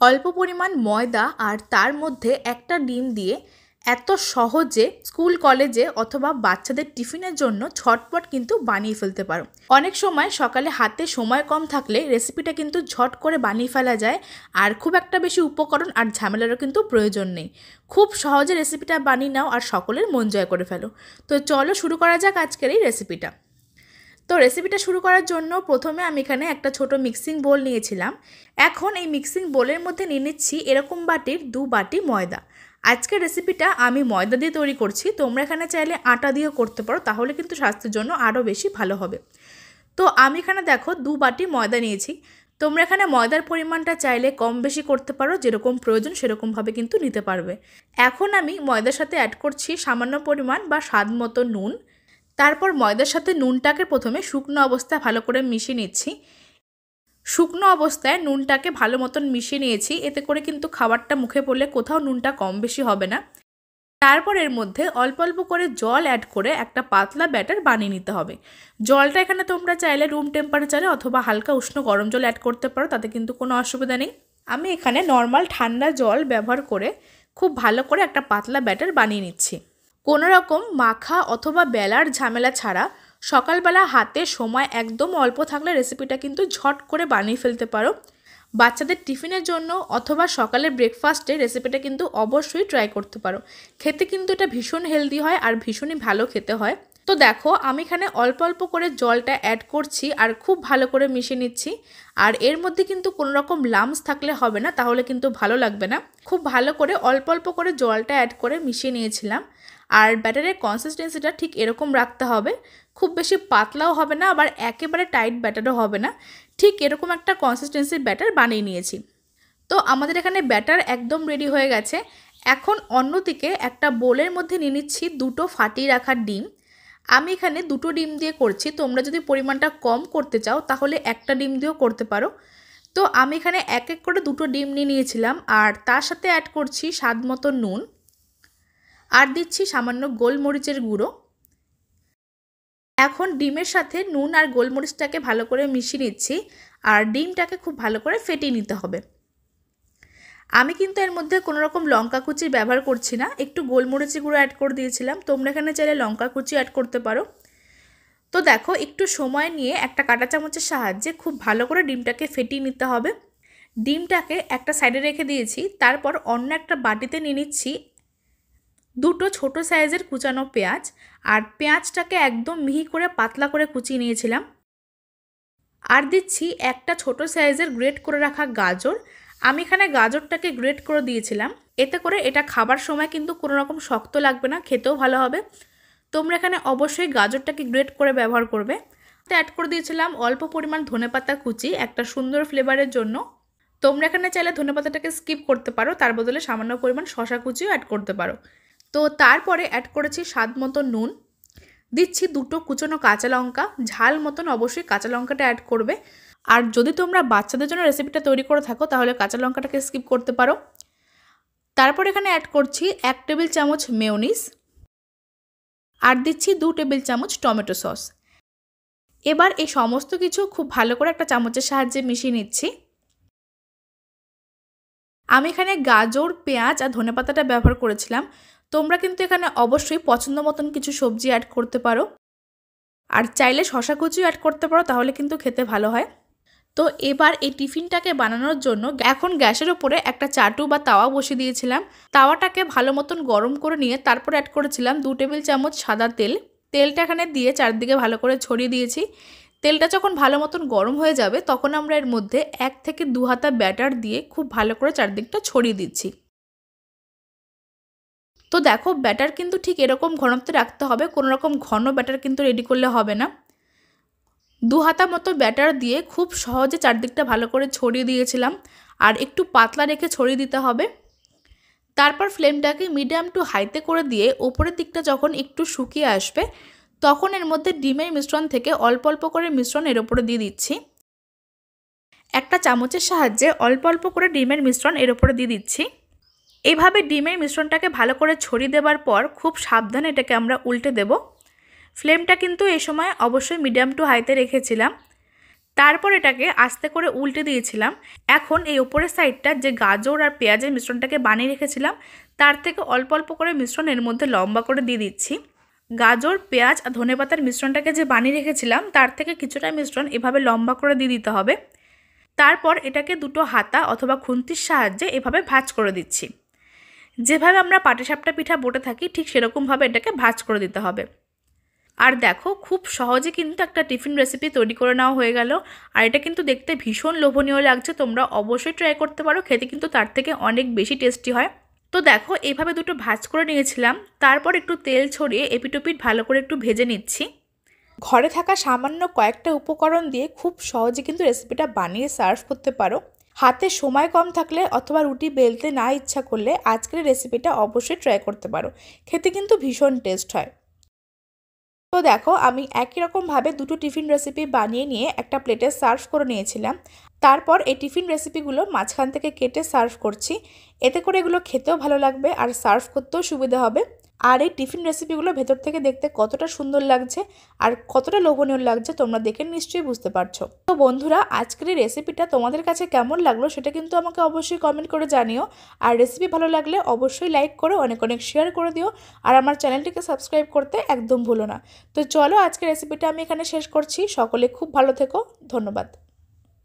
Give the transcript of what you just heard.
অল্প পরিমাণ ময়দা আর তার মধ্যে একটা ডিম দিয়ে এত সহজে স্কুল কলেজে অথবা বাচ্চাদের টিফিনের জন্য ঝটপট কিন্তু বানিয়ে ফেলতে পারো। অনেক সময় সকালে হাতে সময় কম থাকলে রেসিপিটা কিন্তু ঝট করে বানিয়ে ফেলা যায়, আর খুব একটা বেশি উপকরণ আর ঝামেলারও কিন্তু প্রয়োজন নেই। খুব সহজে রেসিপিটা বানিয়ে নাও আর সকলের মন জয় করে ফেলো। তো চলো শুরু করা যাক আজকের এই রেসিপিটা। তো রেসিপিটা শুরু করার জন্য প্রথমে আমি এখানে একটা ছোট মিক্সিং বোল নিয়েছিলাম। এখন এই মিক্সিং বোলের মধ্যে নিয়ে নিচ্ছি এরকম বাটির 2 বাটি ময়দা। আজকের রেসিপিটা আমি ময়দা দিয়ে তৈরি করছি, তোমরা এখানে চাইলে আটা দিয়েও করতে পারো, তাহলে কিন্তু স্বাস্থ্যের জন্য আরও বেশি ভালো হবে। তো আমি এখানে দেখো 2 বাটি ময়দা নিয়েছি। তোমরা এখানে ময়দার পরিমাণটা চাইলে কম বেশি করতে পারো, যেরকম প্রয়োজন সেরকমভাবে কিন্তু নিতে পারবে। এখন আমি ময়দার সাথে অ্যাড করছি সামান্য পরিমাণ বা স্বাদ মতো নুন। তারপর ময়দার সাথে নুনটাকে প্রথমে শুকনো অবস্থায় ভালো করে মিশিয়ে নিচ্ছি। শুকনো অবস্থায় নুনটাকে ভালো মতন মিশিয়ে নিয়েছি, এতে করে কিন্তু খাবারটা মুখে পড়লে কোথাও নুনটা কম বেশি হবে না। তারপর এর মধ্যে অল্প অল্প করে জল অ্যাড করে একটা পাতলা ব্যাটার বানিয়ে নিতে হবে। জলটা এখানে তোমরা চাইলে রুম টেম্পারেচারে অথবা হালকা উষ্ণ গরম জল অ্যাড করতে পারো, তাতে কিন্তু কোনো অসুবিধা নেই। আমি এখানে নর্মাল ঠান্ডা জল ব্যবহার করে খুব ভালো করে একটা পাতলা ব্যাটার বানিয়ে নিচ্ছি। কোনো রকম মাখা অথবা বেলার ঝামেলা ছাড়া সকালবেলা হাতে সময় একদম অল্প থাকলে রেসিপিটা কিন্তু ঝট করে বানিয়ে ফেলতে পারো। বাচ্চাদের টিফিনের জন্য অথবা সকালের ব্রেকফাস্টে রেসিপিটা কিন্তু অবশ্যই ট্রাই করতে পারো। খেতে কিন্তু এটা ভীষণ হেলদি হয় আর ভীষণই ভালো খেতে হয়। তো দেখো আমি এখানে অল্প অল্প করে জলটা অ্যাড করছি আর খুব ভালো করে মিশিয়ে নিচ্ছি। আর এর মধ্যে কিন্তু কোনো রকম লামস থাকলে হবে না, তাহলে কিন্তু ভালো লাগবে না। খুব ভালো করে অল্প অল্প করে জলটা অ্যাড করে মিশিয়ে নিয়েছিলাম। আর ব্যাটারের কনসিস্টেন্সিটা ঠিক এরকম রাখতে হবে, খুব বেশি পাতলাও হবে না আবার একেবারে টাইট ব্যাটারও হবে না, ঠিক এরকম একটা কনসিস্টেন্সির ব্যাটার বানিয়ে নিয়েছি। তো আমাদের এখানে ব্যাটার একদম রেডি হয়ে গেছে। এখন অন্যদিকে একটা বোলের মধ্যে নিয়ে নিচ্ছি 2টো ফাটিয়ে রাখা ডিম। আমি এখানে 2টো ডিম দিয়ে করছি, তোমরা যদি পরিমাণটা কম করতে চাও তাহলে একটা ডিম দিয়েও করতে পারো। তো আমি এখানে এক এক করে 2টো ডিম নিয়ে নিয়েছিলাম আর তার সাথে অ্যাড করছি স্বাদ মতো নুন, আর দিচ্ছি সামান্য গোলমরিচের গুঁড়ো। এখন ডিমের সাথে নুন আর গোলমরিচটাকে ভালো করে মিশিয়ে নিচ্ছি আর ডিমটাকে খুব ভালো করে ফেটিয়ে নিতে হবে। আমি কিন্তু এর মধ্যে কোনো রকম লঙ্কা কুচি ব্যবহার করছি না, একটু গোলমরিচের গুঁড়ো অ্যাড করে দিয়েছিলাম, তোমরা এখানে চাইলে লঙ্কা কুচি অ্যাড করতে পারো। তো দেখো একটু সময় নিয়ে একটা কাঁটা চামচের সাহায্যে খুব ভালো করে ডিমটাকে ফেটিয়ে নিতে হবে। ডিমটাকে একটা সাইডে রেখে দিয়েছি, তারপর অন্য একটা বাটিতে নিয়ে নিচ্ছি 2টো ছোট সাইজের কুচানো পেঁয়াজ। আর পেঁয়াজটাকে একদম মিহি করে পাতলা করে কুচিয়ে নিয়েছিলাম। আর দিচ্ছি একটা ছোট সাইজের গ্রেট করে রাখা গাজর। আমি এখানে গাজরটাকে গ্রেট করে দিয়েছিলাম, এতে করে এটা খাবার সময় কিন্তু কোনো রকম শক্ত লাগবে না, খেতেও ভালো হবে। তোমরা এখানে অবশ্যই গাজরটাকে গ্রেট করে ব্যবহার করবে। অ্যাড করে দিয়েছিলাম অল্প পরিমাণ ধনেপাতা কুচি একটা সুন্দর ফ্লেভারের জন্য। তোমরা এখানে চাইলে ধনেপাতাটাকে স্কিপ করতে পারো, তার বদলে সামান্য পরিমাণ শসা কুচিও অ্যাড করতে পারো। তো তারপরে অ্যাড করেছি স্বাদ মতো নুন, দিচ্ছি 2টো কুচনো কাঁচা লঙ্কা, ঝাল মতন অবশ্যই কাঁচা লঙ্কাটা অ্যাড করবে। আর যদি তোমরা বাচ্চাদের জন্য রেসিপিটা তৈরি করে থাকো তাহলে কাঁচা লঙ্কাটাকে স্কিপ করতে পারো। তারপর এখানে অ্যাড করছি 1 টেবিল চামচ মেয়োনিজ, আর দিচ্ছি 2 টেবিল চামচ টমেটো সস। এবার এই সমস্ত কিছু খুব ভালো করে একটা চামচের সাহায্যে মিশিয়ে নিচ্ছি। আমি এখানে গাজর, পেঁয়াজ আর ধনেপাতাটা ব্যবহার করেছিলাম, তোমরা কিন্তু এখানে অবশ্যই পছন্দ মতন কিছু সবজি অ্যাড করতে পারো। আর চাইলে শসা কুচিও অ্যাড করতে পারো, তাহলে কিন্তু খেতে ভালো হয়। তো এবার এই টিফিনটাকে বানানোর জন্য এখন গ্যাসের উপরে একটা চাটু বা তাওয়া বসিয়ে দিয়েছিলাম। তাওয়াটাকে ভালো মতন গরম করে নিয়ে তারপর অ্যাড করেছিলাম 2 টেবিল চামচ সাদা তেল। তেলটা এখানে দিয়ে চারদিকে ভালো করে ছড়িয়ে দিয়েছি। তেলটা যখন ভালো মতন গরম হয়ে যাবে তখন আমরা এর মধ্যে 1 থেকে 2 হাতা ব্যাটার দিয়ে খুব ভালো করে চারদিকটা ছড়িয়ে দিচ্ছি। তো দেখো ব্যাটার কিন্তু ঠিক এরকম ঘনত্বে রাখতে হবে, কোনো রকম ঘন ব্যাটার কিন্তু রেডি করলে হবে না। 2 হাতা মতো ব্যাটার দিয়ে খুব সহজে চারদিকটা ভালো করে ছড়িয়ে দিয়েছিলাম, আর একটু পাতলা রেখে ছড়িয়ে দিতে হবে। তারপর ফ্লেমটাকে মিডিয়াম টু হাইতে করে দিয়ে ওপরের দিকটা যখন একটু শুকিয়ে আসবে তখন এর মধ্যে ডিমের মিশ্রণ থেকে অল্প অল্প করে মিশ্রণ এর ওপরে দিয়ে দিচ্ছি। একটা চামচের সাহায্যে অল্প অল্প করে ডিমের মিশ্রণ এর ওপরে দিয়ে দিচ্ছি। এইভাবে ডিমের মিশ্রণটাকে ভালো করে ছড়িয়ে দেওয়ার পর খুব সাবধানে এটাকে আমরা উল্টে দেব। ফ্লেমটা কিন্তু এই সময় অবশ্যই মিডিয়াম টু হাইতে রেখেছিলাম। তারপর এটাকে আস্তে করে উল্টে দিয়েছিলাম। এখন এই ওপরের সাইডটা যে গাজর আর পেঁয়াজের মিশ্রণটাকে বানিয়ে রেখেছিলাম তার থেকে অল্প অল্প করে মিশ্রণ এর মধ্যে লম্বা করে দিয়ে দিচ্ছি। গাজর, পেঁয়াজ আর ধনেপাতার মিশ্রণটাকে যে বানিয়ে রেখেছিলাম তার থেকে কিছুটা মিশ্রণ এভাবে লম্বা করে দিয়ে দিতে হবে। তারপর এটাকে দুটো হাতা অথবা খুন্তির সাহায্যে এভাবে ভাঁজ করে দিচ্ছি। যেভাবে আমরা পাটিসাপটা পিঠা বটে থাকি ঠিক সেরকমভাবে এটাকে ভাঁজ করে দিতে হবে। আর দেখো, খুব সহজে কিন্তু একটা টিফিন রেসিপি তৈরি করে নেওয়া হয়ে গেল। আর এটা কিন্তু দেখতে ভীষণ লোভনীয় লাগছে, তোমরা অবশ্যই ট্রাই করতে পারো, খেতে কিন্তু তার থেকে অনেক বেশি টেস্টি হয়। তো দেখো, এইভাবে দুটো ভাঁজ করে নিয়েছিলাম। তারপর একটু তেল ছড়িয়ে এপিটোপিট ভালো করে একটু ভেজে নিচ্ছি। ঘরে থাকা সামান্য কয়েকটা উপকরণ দিয়ে খুব সহজে কিন্তু রেসিপিটা বানিয়ে সার্ভ করতে পারো। হাতে সময় কম থাকলে অথবা রুটি বেলতে না ইচ্ছা করলে আজকের রেসিপিটা অবশ্যই ট্রাই করতে পারো, খেতে কিন্তু ভীষণ টেস্ট হয়। তো দেখো, আমি একই রকমভাবে দুটো টিফিন রেসিপি বানিয়ে নিয়ে একটা প্লেটে সার্ভ করে নিয়েছিলাম। তারপর এই টিফিন রেসিপিগুলো মাঝখান থেকে কেটে সার্ভ করছি। এতে করে এগুলো খেতেও ভালো লাগবে আর সার্ভ করতেও সুবিধা হবে। আর এই টিফিন রেসিপিগুলো ভেতর থেকে দেখতে কতটা সুন্দর লাগছে আর কতটা লোভনীয় লাগছে তোমরা দেখে নিশ্চয়ই বুঝতে পারছো। তো বন্ধুরা, আজকের এই রেসিপিটা তোমাদের কাছে কেমন লাগলো সেটা কিন্তু আমাকে অবশ্যই কমেন্ট করে জানিও। আর রেসিপি ভালো লাগলে অবশ্যই লাইক করো, অনেক অনেক শেয়ার করে দিও। আর আমার চ্যানেলটিকে সাবস্ক্রাইব করতে একদম ভুলো না। তো চলো, আজকের রেসিপিটা আমি এখানে শেষ করছি। সকলে খুব ভালো থেকো। ধন্যবাদ।